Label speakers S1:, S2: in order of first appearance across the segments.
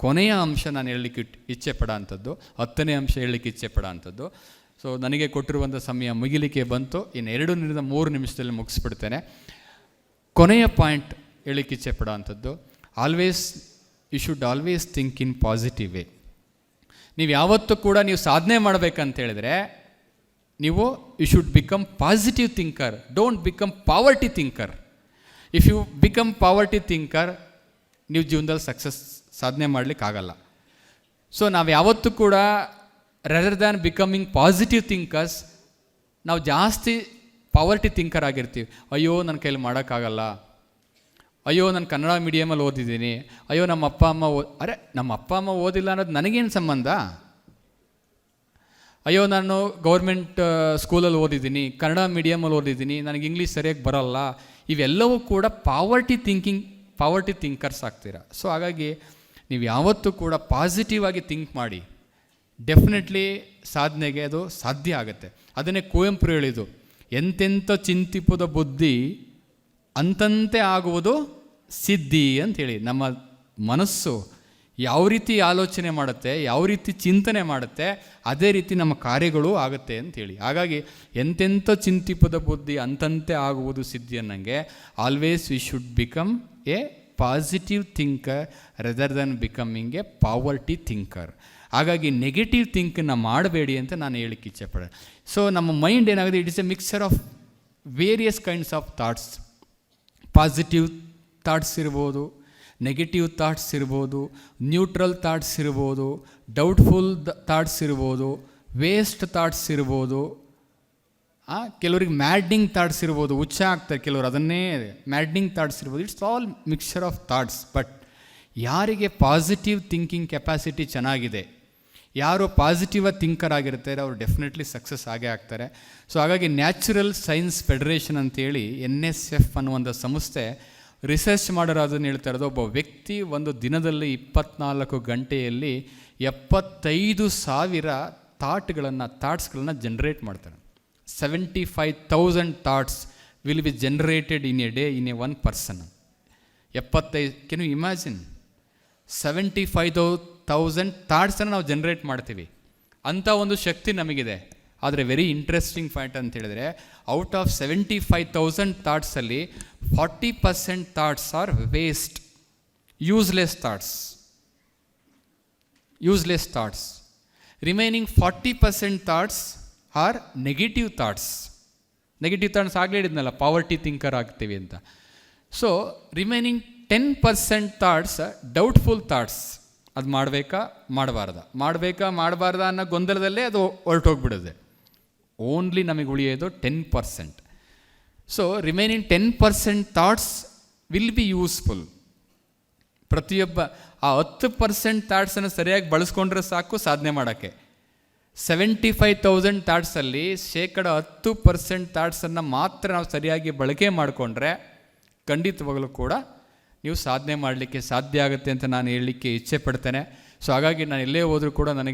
S1: ಕೊನೆಯ ಅಂಶ ನಾನು ಹೇಳಲಿಕ್ಕೆ ಇಚ್ಛೆ ಪಡೋ ಅಂಥದ್ದು, 10ನೇ ಅಂಶ ಹೇಳಲಿಕ್ಕೆ ಇಚ್ಛೆ ಪಡೋ ಅಂಥದ್ದು. ಸೊ ನನಗೆ ಕೊಟ್ಟಿರುವಂಥ ಸಮಯ ಮುಗಿಲಿಕ್ಕೆ ಬಂತು. ಇನ್ನು 2-3 ನಿಮಿಷದಲ್ಲಿ ಮುಗಿಸ್ಬಿಡ್ತೇನೆ. ಕೊನೆಯ ಪಾಯಿಂಟ್ ಹೇಳಲಿಕ್ಕೆ ಇಚ್ಛೆ ಪಡೋ ಅಂಥದ್ದು, you should always think in positive way. ನೀವು ಯಾವತ್ತೂ ಕೂಡ ನೀವು ಸಾಧನೆ ಮಾಡಬೇಕಂತ ಹೇಳಿದರೆ ನೀವು you should become positive thinker, don't become poverty thinker. If you become poverty thinker, ನೀವು ಜೀವನದಲ್ಲಿ ಸಾಧನೆ ಮಾಡಲಿಕ್ಕಾಗಲ್ಲ. ಸೊ ನಾವು ಯಾವತ್ತೂ ಕೂಡ rather than becoming positive thinkers, ನಾವು ಜಾಸ್ತಿ ಪಾವರ್ಟಿ ಥಿಂಕರ್ ಆಗಿರ್ತೀವಿ. ಅಯ್ಯೋ ನನ್ನ ಕೈಲಿ ಮಾಡೋಕ್ಕಾಗಲ್ಲ, ಅಯ್ಯೋ ನಾನು ಕನ್ನಡ ಮೀಡಿಯಮಲ್ಲಿ ಓದಿದ್ದೀನಿ, ಅಯ್ಯೋ ನಮ್ಮ ಅಪ್ಪ ಅಮ್ಮ ಓದಿಲ್ಲ ಅನ್ನೋದು ನನಗೇನು ಸಂಬಂಧ, ಅಯ್ಯೋ ನಾನು ಗೌರ್ಮೆಂಟ್ ಸ್ಕೂಲಲ್ಲಿ ಓದಿದ್ದೀನಿ, ಕನ್ನಡ ಮೀಡಿಯಮಲ್ಲಿ ಓದಿದ್ದೀನಿ, ನನಗೆ ಇಂಗ್ಲೀಷ್ ಸರಿಯಾಗಿ ಬರೋಲ್ಲ. ಇವೆಲ್ಲವೂ ಕೂಡ ಪಾವರ್ಟಿ ಥಿಂಕರ್ಸ್ ಆಗ್ತೀರಾ. ಸೊ ಹಾಗಾಗಿ ನೀವು ಯಾವತ್ತೂ ಕೂಡ ಪಾಸಿಟಿವ್ ಆಗಿ ಥಿಂಕ್ ಮಾಡಿ, ಡೆಫಿನೆಟ್ಲಿ ಸಾಧನೆಗೆ ಅದು ಸಾಧ್ಯ ಆಗುತ್ತೆ. ಅದನ್ನೇ ಕುವೆಂಪು ಹೇಳಿದ್ದು, ಎಂತೆಂಥ ಚಿಂತಿಪುದ ಬುದ್ಧಿ ಅಂತಂತೆ ಆಗುವುದು ಸಿದ್ಧಿ ಅಂಥೇಳಿ. ನಮ್ಮ ಮನಸ್ಸು ಯಾವ ರೀತಿ ಆಲೋಚನೆ ಮಾಡುತ್ತೆ, ಯಾವ ರೀತಿ ಚಿಂತನೆ ಮಾಡುತ್ತೆ, ಅದೇ ರೀತಿ ನಮ್ಮ ಕಾರ್ಯಗಳು ಆಗುತ್ತೆ ಅಂಥೇಳಿ. ಹಾಗಾಗಿ ಎಂತೆಂಥ ಚಿಂತಿಪದ ಬುದ್ಧಿ ಅಂತಂತೆ ಆಗುವುದು ಸಿದ್ಧಿ ಅನ್ನಂಗೆ always we should become a positive thinker rather than becoming a poverty thinker. ಹಾಗಾಗಿ ನೆಗೆಟಿವ್ ಥಿಂಕನ್ನು ಮಾಡಬೇಡಿ ಅಂತ ನಾನು ಹೇಳಿಕ್ಕೆ ಇಚ್ಛೆಪಡೆ. ಸೊ ನಮ್ಮ ಮೈಂಡ್ ಏನಾಗುತ್ತೆ, it is a mixer of various kinds of thoughts. Positive thoughts ಇರ್ಬೋದು, ನೆಗೆಟಿವ್ ಥಾಟ್ಸ್ ಇರ್ಬೋದು, ನ್ಯೂಟ್ರಲ್ ಥಾಟ್ಸ್ ಇರ್ಬೋದು, ಡೌಟ್ಫುಲ್ ಥಾಟ್ಸ್ ಇರ್ಬೋದು, ವೇಸ್ಟ್ ಥಾಟ್ಸ್ ಇರ್ಬೋದು, ಕೆಲವರಿಗೆ ಮ್ಯಾಡ್ನಿಂಗ್ ಥಾಟ್ಸ್ ಇರ್ಬೋದು, ಹುಚ್ಚ ಆಗ್ತಾರೆ ಕೆಲವರು, ಅದನ್ನೇ ಮ್ಯಾಡ್ನಿಂಗ್ ಥಾಟ್ಸ್ ಇರ್ಬೋದು. It's all mixture of thoughts. But ಯಾರಿಗೆ ಪಾಸಿಟಿವ್ ಥಿಂಕಿಂಗ್ ಕೆಪಾಸಿಟಿ ಚೆನ್ನಾಗಿದೆ, ಯಾರು ಪಾಸಿಟಿವ್ ಥಿಂಕರ್ ಆಗಿರ್ತಾರೆ, ಅವರು ಡೆಫಿನೆಟ್ಲಿ ಸಕ್ಸಸ್ ಆಗೇ ಆಗ್ತಾರೆ. ಸೊ ಹಾಗಾಗಿ ನ್ಯಾಚುರಲ್ ಸೈನ್ಸ್ ಫೆಡರೇಷನ್ ಅಂತೇಳಿ NSF ಅನ್ನುವಂಥ ಸಂಸ್ಥೆ ರಿಸರ್ಚ್ ಮಾಡೋರು ಅದನ್ನು ಹೇಳ್ತಾ ಇರೋದು, ಒಬ್ಬ ವ್ಯಕ್ತಿ ಒಂದು ದಿನದಲ್ಲಿ 24 ಗಂಟೆಯಲ್ಲಿ 75,000 ಥಾಟ್ಸ್ಗಳನ್ನು ಜನ್ರೇಟ್ ಮಾಡ್ತಾರೆ. 75,000 thoughts will be generated in a day in a one person. 75, can you imagine? 75,000 ಥಾಟ್ಸನ್ನು ನಾವು ಜನ್ರೇಟ್ ಮಾಡ್ತೀವಿ. ಅಂಥ ಒಂದು ಶಕ್ತಿ ನಮಗಿದೆ. ಆದರೆ ವೆರಿ ಇಂಟ್ರೆಸ್ಟಿಂಗ್ ಪಾಯಿಂಟ್ ಅಂತ ಹೇಳಿದ್ರೆ, out of 75,000 ಥಾಟ್ಸಲ್ಲಿ 40% thoughts are waste, useless thoughts. Remaining 40% thoughts are negative thoughts ಆಗಲೇ ಹೇಳಿದ್ನಲ್ಲ, ಪಾವರ್ಟಿ ಥಿಂಕರ್ ಆಗ್ತೀವಿ ಅಂತ. So remaining 10% thoughts doubtful thoughts. ಅದು ಮಾಡಬೇಕಾ ಮಾಡಬಾರ್ದ ಅನ್ನೋ ಗೊಂದಲದಲ್ಲೇ ಅದು ಹೊರಟೋಗ್ಬಿಡುತ್ತೆ. ಓನ್ಲಿ ನಮಗೆ ಉಳಿಯೋದು 10%. So remaining 10% thoughts will be useful. ಪ್ರತಿಯೊಬ್ಬ ಆ 10% ಥಾಟ್ಸನ್ನು ಸರಿಯಾಗಿ ಬಳಸ್ಕೊಂಡ್ರೆ ಸಾಕು ಸಾಧನೆ ಮಾಡೋಕ್ಕೆ. 75,000 ಥಾಟ್ಸಲ್ಲಿ 10% ಥಾಟ್ಸನ್ನು ಮಾತ್ರ ನಾವು ಸರಿಯಾಗಿ ಬಳಕೆ ಮಾಡಿಕೊಂಡ್ರೆ ಖಂಡಿತವಾಗಲೂ ಕೂಡ ನೀವು ಸಾಧನೆ ಮಾಡಲಿಕ್ಕೆ ಸಾಧ್ಯ ಆಗುತ್ತೆ ಅಂತ ನಾನು ಹೇಳಲಿಕ್ಕೆ ಇಚ್ಛೆ ಪಡ್ತೇನೆ. ಸೊ ಹಾಗಾಗಿ ನಾನು ಎಲ್ಲೇ ಹೋದರೂ ಕೂಡ ನಾನು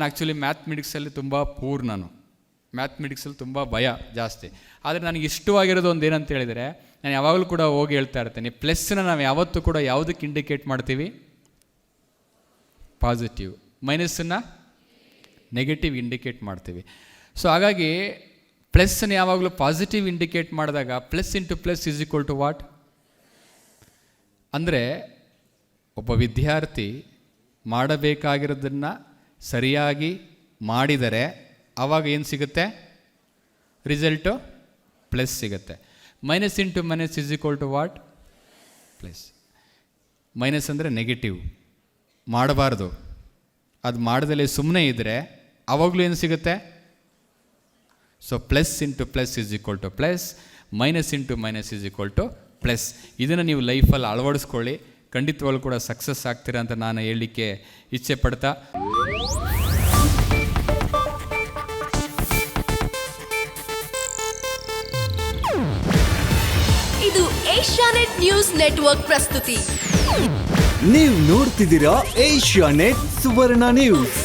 S1: ಆ್ಯಕ್ಚುಲಿ ಮ್ಯಾಥಮೆಟಿಕ್ಸಲ್ಲಿ ತುಂಬ ಪೂರ್. ಮ್ಯಾಥಮೆಟಿಕ್ಸಲ್ಲಿ ತುಂಬ ಭಯ ಜಾಸ್ತಿ. ಆದರೆ ನನಗೆ ಇಷ್ಟವಾಗಿರೋದು ಒಂದು ಏನಂತ ಹೇಳಿದರೆ, ನಾನು ಯಾವಾಗಲೂ ಕೂಡ ಹೋಗಿ ಹೇಳ್ತಾ ಇರ್ತೇನೆ, ಪ್ಲಸ್ನ ನಾವು ಯಾವತ್ತೂ ಕೂಡ ಯಾವುದಕ್ಕೆ ಇಂಡಿಕೇಟ್ ಮಾಡ್ತೀವಿ? ಪಾಸಿಟಿವ್. ಮೈನಸ್ಸನ್ನು ನೆಗೆಟಿವ್ ಇಂಡಿಕೇಟ್ ಮಾಡ್ತೀವಿ. ಸೊ ಹಾಗಾಗಿ ಪ್ಲಸ್ಸನ್ನು ಯಾವಾಗಲೂ ಪಾಸಿಟಿವ್ ಇಂಡಿಕೇಟ್ ಮಾಡಿದಾಗ plus into plus is equal to what? ಅಂದರೆ ಒಬ್ಬ ವಿದ್ಯಾರ್ಥಿ ಮಾಡಬೇಕಾಗಿರೋದನ್ನು ಸರಿಯಾಗಿ ಮಾಡಿದರೆ ಆವಾಗ ಏನು ಸಿಗುತ್ತೆ? ರಿಸಲ್ಟು ಪ್ಲಸ್ ಸಿಗುತ್ತೆ. Minus into minus is equal to what? Plus. Minus ಅಂದರೆ ನೆಗೆಟಿವ್, ಮಾಡಬಾರ್ದು. ಅದು ಮಾಡ್ದಲೇ ಸುಮ್ಮನೆ ಇದ್ದರೆ ಆವಾಗಲೂ ಏನು ಸಿಗುತ್ತೆ? So plus into plus is equal to plus, minus into minus is equal to plus. ಇದನ್ನು ನೀವು ಲೈಫಲ್ಲಿ ಅಳವಡಿಸ್ಕೊಳ್ಳಿ, ಖಂಡಿತವಾಗ್ಲೂ ಕೂಡ ಸಕ್ಸಸ್ ಆಗ್ತೀರಾ ಅಂತ ನಾನು ಹೇಳಲಿಕ್ಕೆ ಇಚ್ಛೆ ಪಡ್ತಾ,
S2: ಇದು ಏಷ್ಯಾನೆಟ್ ನ್ಯೂಸ್ ನೆಟ್ವರ್ಕ್ ಪ್ರಸ್ತುತಿ.
S3: ನೀವು ನೋಡ್ತಿದ್ದೀರಾ ಏಷ್ಯಾನೆಟ್ ಸುವರ್ಣ ನ್ಯೂಸ್.